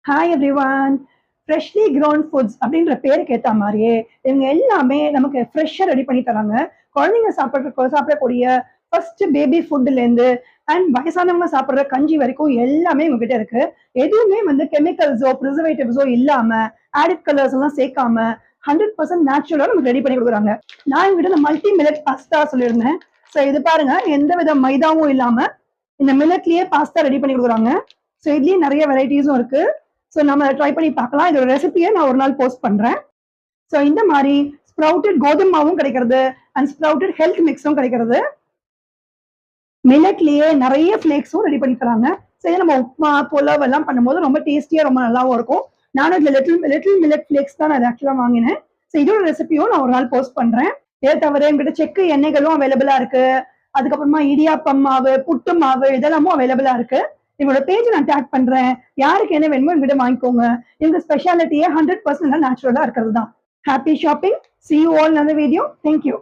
Hi everyone. Freshly ground foods அப்படின்ற பேருக்கு ஏற்ற மாதிரியே இவங்க எல்லாமே நமக்கு ஃப்ரெஷ்ஷாக ரெடி பண்ணி தராங்க. குழந்தைங்க சாப்பிடக்கூடிய ஃபர்ஸ்ட் பேபி ஃபுட்லேருந்து அண்ட் வயசானவங்க சாப்பிட்ற கஞ்சி வரைக்கும் எல்லாமே இவங்ககிட்ட இருக்கு. எதுவுமே வந்து கெமிக்கல்ஸோ ப்ரிசர்வேட்டிவ்ஸோ இல்லாம ஆடிட் கலர்ஸ் எல்லாம் சேர்க்காம 100% நேச்சுரலாக நமக்கு ரெடி பண்ணி கொடுக்குறாங்க. நான் இவங்ககிட்ட இந்த மல்டி மில்லட் பாஸ்தா சொல்லியிருந்தேன். ஸோ இது பாருங்க, எந்த வித மைதாவும் இல்லாம இந்த மில்லட்லயே பாஸ்தா ரெடி பண்ணி கொடுக்குறாங்க. ஸோ இதுலயே நிறைய வெரைட்டிஸும் இருக்கு. ஸோ நம்ம ட்ரை பண்ணி பார்க்கலாம். இதோட ரெசிபியை நான் ஒரு நாள் போஸ்ட் பண்றேன். ஸோ இந்த மாதிரி ஸ்ப்ரவுட்டட் கோதுமை மாவும் கிடைக்கிறது அண்ட் ஸ்ப்ரவுட்டட் ஹெல்த் மிக்ஸும் கிடைக்கிறது. மில்லட்லயே நிறைய ஃபிளேக்ஸும் ரெடி பண்ணி தராங்க. சரி, நம்ம உப்மா புலாவ் எல்லாம் பண்ணும்போது ரொம்ப டேஸ்டியா ரொம்ப நல்லாவும் இருக்கும். நானும் இதுல லிட்டில் மில்லட் ஃபிளேக்ஸ் தான் நான் ஆக்சுவலா வாங்கினேன். ஸோ இதோட ரெசிபியும் நான் ஒரு நாள் போஸ்ட் பண்றேன். இதை தவிர என்கிட்ட செக்கு எண்ணெய்களும் அவைலபிளா இருக்கு. அதுக்கப்புறமா இடியாப்பம் மாவு, புட்டு மாவு இதெல்லாமும் அவைலபிளா இருக்கு. எங்களோட பேஜ் நான் டேக் பண்றேன். யாருக்கு என்ன வேணுமோ எங்கிட்ட வாங்கிக்கோங்க. எங்க ஸ்பெஷாலிட்டியே 100% நேச்சுரலா இருக்கிறது தான். Happy shopping. See you all in another video. Thank you.